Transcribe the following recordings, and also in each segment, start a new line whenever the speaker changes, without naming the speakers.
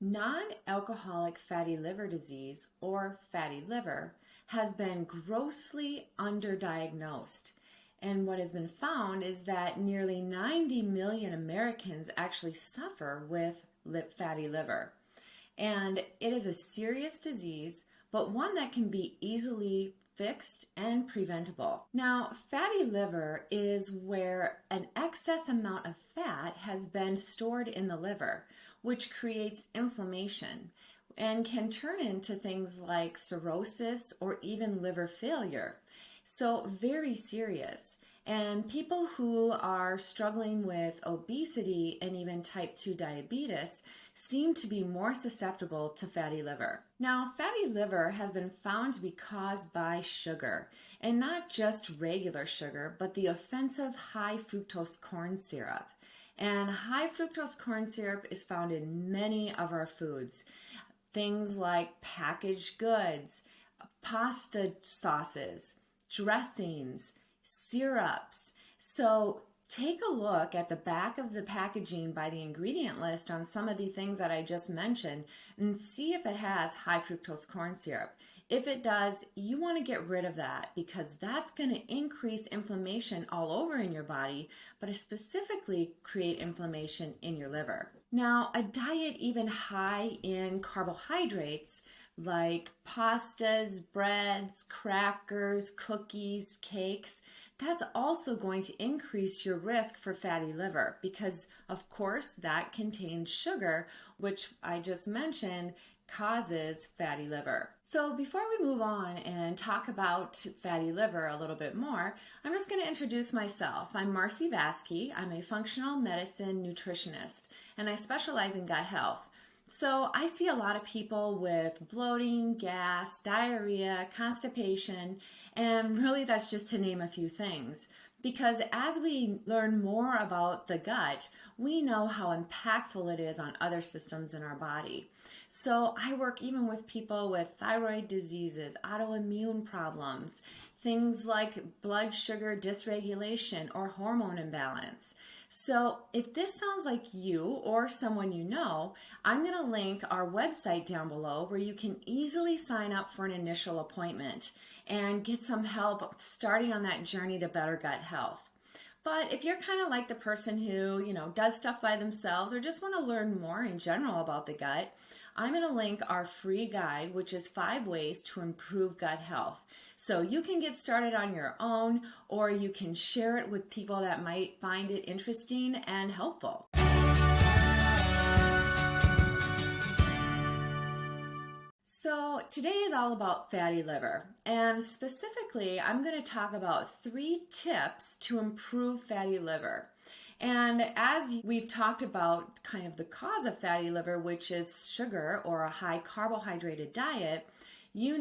Non-alcoholic fatty liver disease, or fatty liver, has been grossly underdiagnosed. And what has been found is that nearly 90 million Americans actually suffer with fatty liver. And it is a serious disease, but one that can be easily fixed and preventable. Now, fatty liver is where an excess amount of fat has been stored in the liver, which creates inflammation and can turn into things like cirrhosis or even liver failure. So, very serious. And people who are struggling with obesity and even type 2 diabetes seem to be more susceptible to fatty liver. Now, fatty liver has been found to be caused by sugar, and not just regular sugar, but the offensive high fructose corn syrup. And high fructose corn syrup is found in many of our foods. Things like packaged goods, pasta sauces, dressings, syrups. So take a look at the back of the packaging by the ingredient list on some of the things that I just mentioned and see if it has high fructose corn syrup. If it does, you want to get rid of that because that's going to increase inflammation all over in your body, but specifically create inflammation in your liver. Now, a diet even high in carbohydrates like pastas, breads, crackers, cookies, cakes, that's also going to increase your risk for fatty liver because, of course, that contains sugar, which I just mentioned causes fatty liver. So before we move on and talk about fatty liver a little bit more, I'm just going to introduce myself. I'm Marcy Vasky. I'm a functional medicine nutritionist, and I specialize in gut health. So I see a lot of people with bloating, gas, diarrhea, constipation, and really that's just to name a few things. Because as we learn more about the gut, we know how impactful it is on other systems in our body. So I work even with people with thyroid diseases, autoimmune problems, things like blood sugar dysregulation or hormone imbalance. So if this sounds like you or someone you know, I'm going to link our website down below where you can easily sign up for an initial appointment and get some help starting on that journey to better gut health. But if you're kind of like the person who, does stuff by themselves or just want to learn more in general about the gut, I'm going to link our free guide, which is 5 ways to improve gut health. So you can get started on your own, or you can share it with people that might find it interesting and helpful. So today is all about fatty liver, and specifically I'm going to talk about 3 tips to improve fatty liver. And as we've talked about kind of the cause of fatty liver, which is sugar or a high carbohydrated diet, you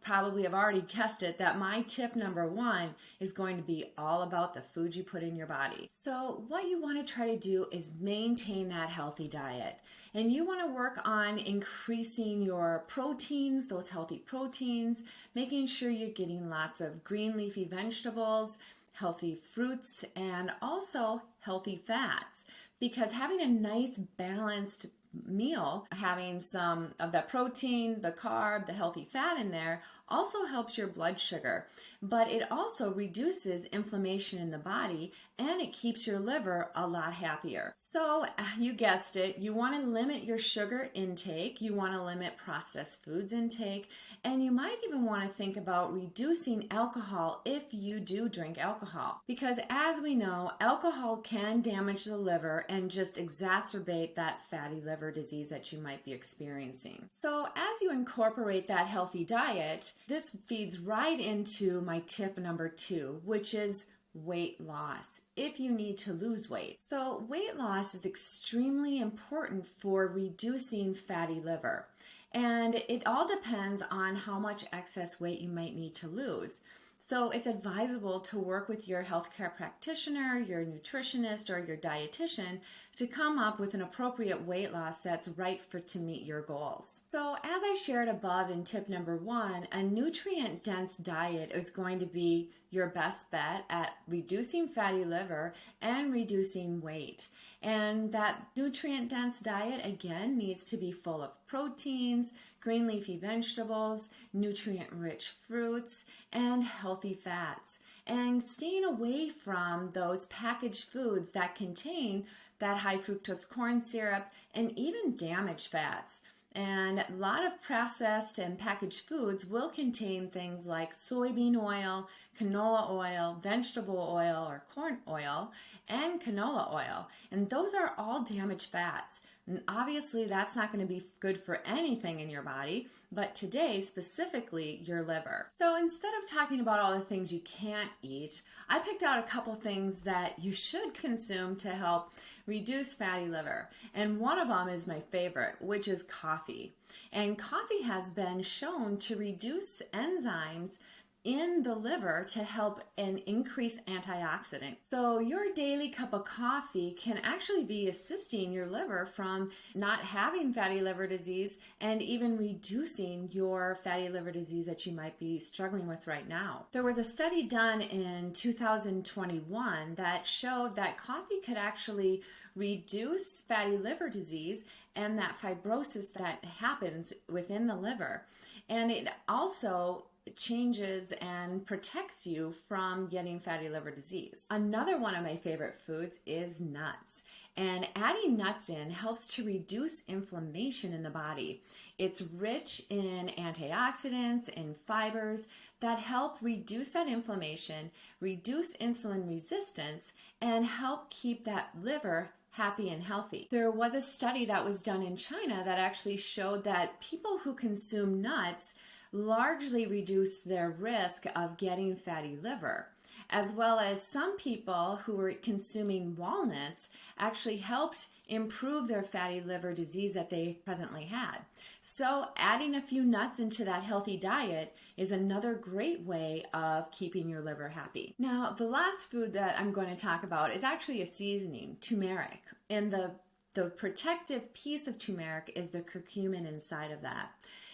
probably have already guessed it, that my tip number 1 is going to be all about the food you put in your body. So what you want to try to do is maintain that healthy diet. And you want to work on increasing your proteins, those healthy proteins, making sure you're getting lots of green leafy vegetables, healthy fruits, and also healthy fats. Because having a nice balanced meal, having some of that protein, the carb, the healthy fat in there also helps your blood sugar, but it also reduces inflammation in the body and it keeps your liver a lot happier. So you guessed it, you want to limit your sugar intake, you want to limit processed foods intake, and you might even want to think about reducing alcohol if you do drink alcohol. Because as we know, alcohol can damage the liver and just exacerbate that fatty liver disease that you might be experiencing. So as you incorporate that healthy diet, this feeds right into my tip number 2, which is weight loss if you need to lose weight. So weight loss is extremely important for reducing fatty liver. And it all depends on how much excess weight you might need to lose. So it's advisable to work with your healthcare practitioner, your nutritionist, or your dietitian to come up with an appropriate weight loss that's right to meet your goals. So as I shared above in tip number 1, a nutrient-dense diet is going to be your best bet at reducing fatty liver and reducing weight. And that nutrient-dense diet, again, needs to be full of proteins, green leafy vegetables, nutrient-rich fruits, and healthy fats. And staying away from those packaged foods that contain that high fructose corn syrup and even damaged fats. And a lot of processed and packaged foods will contain things like soybean oil, canola oil, vegetable oil or corn oil, and canola oil. And those are all damaged fats. And obviously that's not going to be good for anything in your body, but today specifically your liver. So instead of talking about all the things you can't eat, I picked out a couple things that you should consume to help reduce fatty liver. And one of them is my favorite, which is coffee. And coffee has been shown to reduce enzymes in the liver to help and increase antioxidant. So your daily cup of coffee can actually be assisting your liver from not having fatty liver disease and even reducing your fatty liver disease that you might be struggling with right now. There was a study done in 2021 that showed that coffee could actually reduce fatty liver disease and that fibrosis that happens within the liver. And it also changes and protects you from getting fatty liver disease. Another one of my favorite foods is nuts. And adding nuts in helps to reduce inflammation in the body. It's rich in antioxidants and fibers that help reduce that inflammation, reduce insulin resistance, and help keep that liver happy and healthy. There was a study that was done in China that actually showed that people who consume nuts largely reduce their risk of getting fatty liver, as well as some people who were consuming walnuts actually helped improve their fatty liver disease that they presently had. So adding a few nuts into that healthy diet is another great way of keeping your liver happy. Now, the last food that I'm going to talk about is actually a seasoning, turmeric. And the protective piece of turmeric is the curcumin inside of that.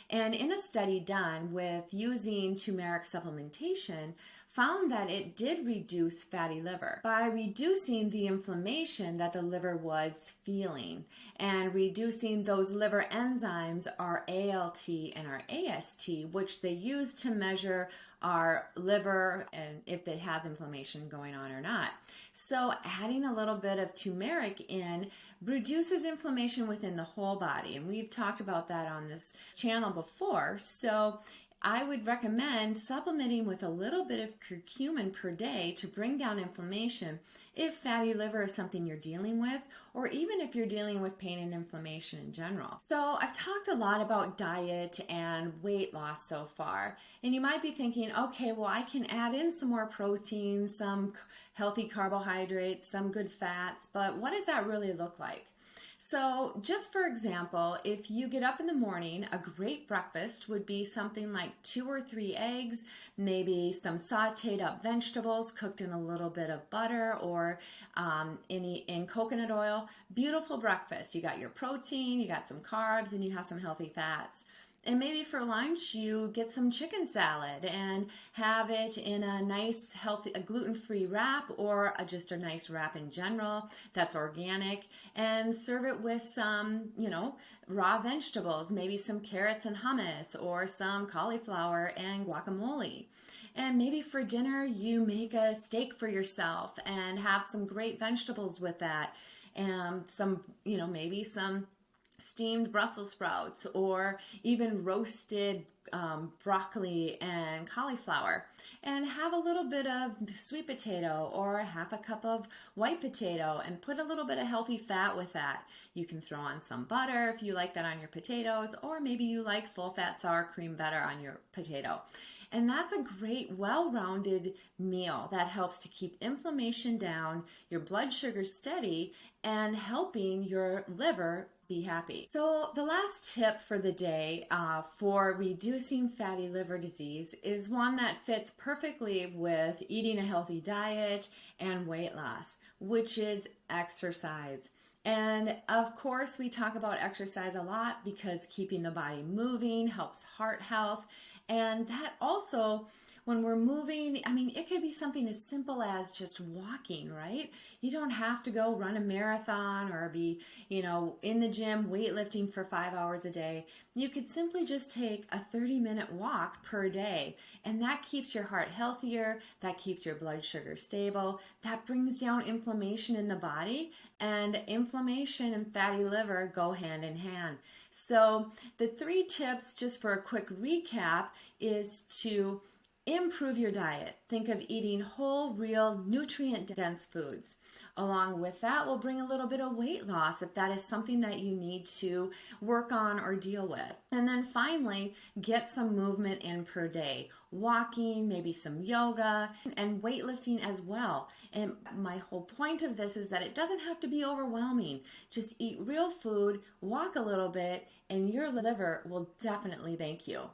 And in a study done with using turmeric supplementation, found that it did reduce fatty liver by reducing the inflammation that the liver was feeling and reducing those liver enzymes, our ALT and our AST, which they use to measure our liver and if it has inflammation going on or not. So adding a little bit of turmeric in reduces inflammation within the whole body. And we've talked about that on this channel before. So I would recommend supplementing with a little bit of curcumin per day to bring down inflammation if fatty liver is something you're dealing with, or even if you're dealing with pain and inflammation in general. So I've talked a lot about diet and weight loss so far, and you might be thinking, okay, well, I can add in some more protein, some healthy carbohydrates, some good fats, but what does that really look like? So just for example, if you get up in the morning, a great breakfast would be something like 2 or 3 eggs, maybe some sauteed up vegetables cooked in a little bit of butter or in coconut oil. Beautiful breakfast. You got your protein, you got some carbs, and you have some healthy fats. And maybe for lunch, you get some chicken salad and have it in a nice, healthy, a gluten-free wrap or just a nice wrap in general that's organic, and serve it with some, raw vegetables, maybe some carrots and hummus or some cauliflower and guacamole. And maybe for dinner, you make a steak for yourself and have some great vegetables with that, and maybe some steamed Brussels sprouts or even roasted broccoli and cauliflower, and have a little bit of sweet potato or half a cup of white potato and put a little bit of healthy fat with that. You can throw on some butter if you like that on your potatoes, or maybe you like full fat sour cream better on your potato. And that's a great, well-rounded meal that helps to keep inflammation down, your blood sugar steady, and helping your liver be happy. So the last tip for the day for reducing fatty liver disease is one that fits perfectly with eating a healthy diet and weight loss, which is exercise. And of course, we talk about exercise a lot because keeping the body moving helps heart health. And that also, when we're moving, I mean, it could be something as simple as just walking, right? You don't have to go run a marathon or be, in the gym weightlifting for 5 hours a day. You could simply just take a 30-minute walk per day, and that keeps your heart healthier, that keeps your blood sugar stable, that brings down inflammation in the body, and inflammation and fatty liver go hand in hand. So the 3 tips, just for a quick recap, is to improve your diet. Think of eating whole, real, nutrient-dense foods. Along with that, we'll bring a little bit of weight loss if that is something that you need to work on or deal with. And then finally, get some movement in per day. Walking, maybe some yoga, and weightlifting as well. And my whole point of this is that it doesn't have to be overwhelming. Just eat real food, walk a little bit, and your liver will definitely thank you.